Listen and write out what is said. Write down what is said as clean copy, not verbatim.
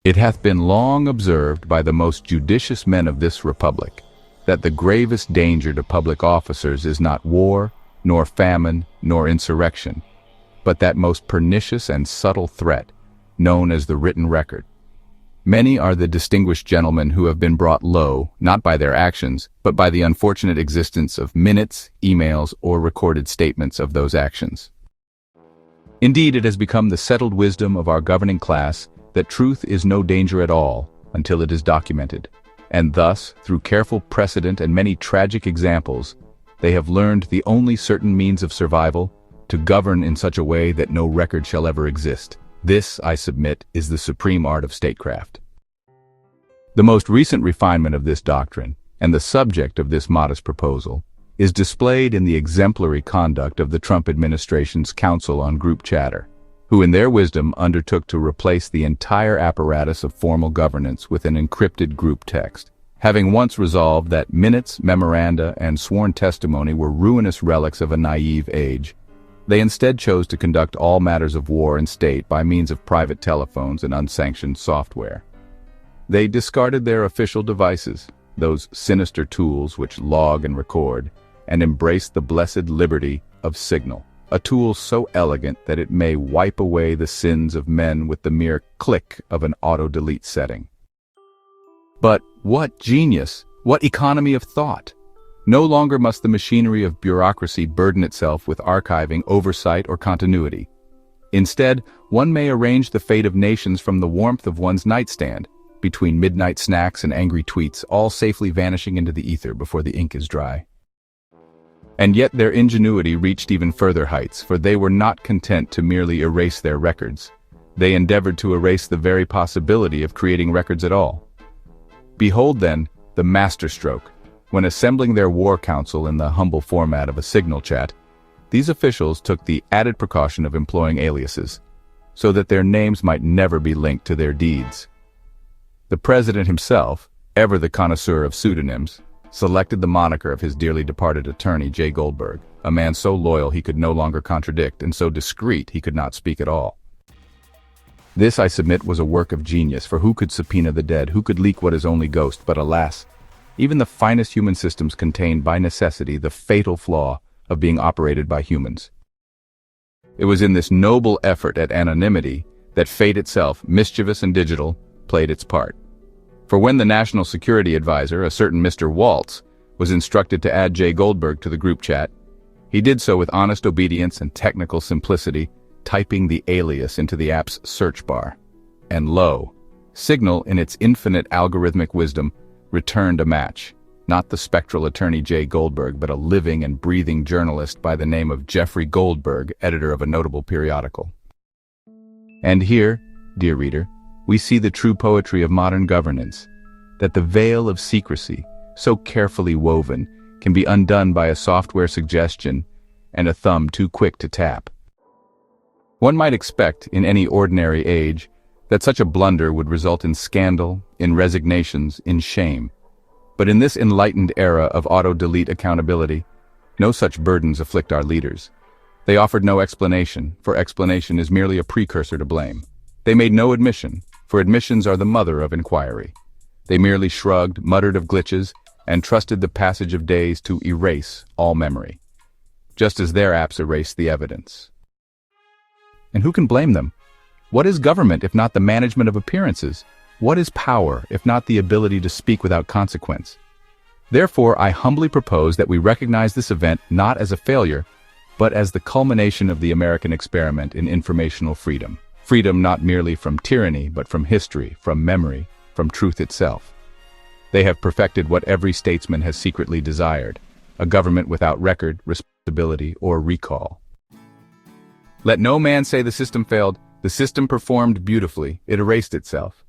It hath been long observed by the most judicious men of this republic, that the gravest danger to public officers is not war, nor famine, nor insurrection, but that most pernicious and subtle threat, known as the written record. Many are the distinguished gentlemen who have been brought low, not by their actions, but by the unfortunate existence of minutes, emails, or recorded statements of those actions. Indeed, it has become the settled wisdom of our governing class that truth is no danger at all until it is documented, and thus, through careful precedent and many tragic examples, they have learned the only certain means of survival, to govern in such a way that no record shall ever exist. This, I submit, is the supreme art of statecraft. The most recent refinement of this doctrine, and the subject of this modest proposal, is displayed in the exemplary conduct of the Trump administration's Council on Group Chatter, who in their wisdom undertook to replace the entire apparatus of formal governance with an encrypted group text. Having once resolved that minutes, memoranda, and sworn testimony were ruinous relics of a naive age, they instead chose to conduct all matters of war and state by means of private telephones and unsanctioned software. They discarded their official devices, those sinister tools which log and record, and embraced the blessed liberty of signal, a tool so elegant that it may wipe away the sins of men with the mere click of an auto-delete setting. But what genius, what economy of thought! No longer must the machinery of bureaucracy burden itself with archiving, oversight, or continuity. Instead, one may arrange the fate of nations from the warmth of one's nightstand, between midnight snacks and angry tweets, all safely vanishing into the ether before the ink is dry. And yet their ingenuity reached even further heights, for they were not content to merely erase their records. They endeavored to erase the very possibility of creating records at all. Behold, then, the masterstroke. When assembling their war council in the humble format of a signal chat, these officials took the added precaution of employing aliases, so that their names might never be linked to their deeds. The president himself, ever the connoisseur of pseudonyms, selected the moniker of his dearly departed attorney, J. Goldberg, a man so loyal he could no longer contradict and so discreet he could not speak at all. This, I submit, was a work of genius, for who could subpoena the dead, who could leak what is only ghost, but alas, even the finest human systems contain by necessity the fatal flaw of being operated by humans. It was in this noble effort at anonymity that fate itself, mischievous and digital, played its part. For when the National Security Advisor, a certain Mr. Waltz, was instructed to add J. Goldberg to the group chat, he did so with honest obedience and technical simplicity, typing the alias into the app's search bar. And lo, Signal, in its infinite algorithmic wisdom, returned a match. Not the spectral attorney J. Goldberg, but a living and breathing journalist by the name of Jeffrey Goldberg, editor of a notable periodical. And here, dear reader, we see the true poetry of modern governance, that the veil of secrecy, so carefully woven, can be undone by a software suggestion and a thumb too quick to tap. One might expect, in any ordinary age, that such a blunder would result in scandal, in resignations, in shame. But in this enlightened era of auto-delete accountability, no such burdens afflict our leaders. They offered no explanation, for explanation is merely a precursor to blame. They made no admission, for admissions are the mother of inquiry. They merely shrugged, muttered of glitches, and trusted the passage of days to erase all memory, just as their apps erased the evidence. And who can blame them? What is government if not the management of appearances? What is power if not the ability to speak without consequence? Therefore, I humbly propose that we recognize this event not as a failure, but as the culmination of the American experiment in informational freedom. Freedom not merely from tyranny, but from history, from memory, from truth itself. They have perfected what every statesman has secretly desired, a government without record, responsibility, or recall. Let no man say the system failed. The system performed beautifully. It erased itself.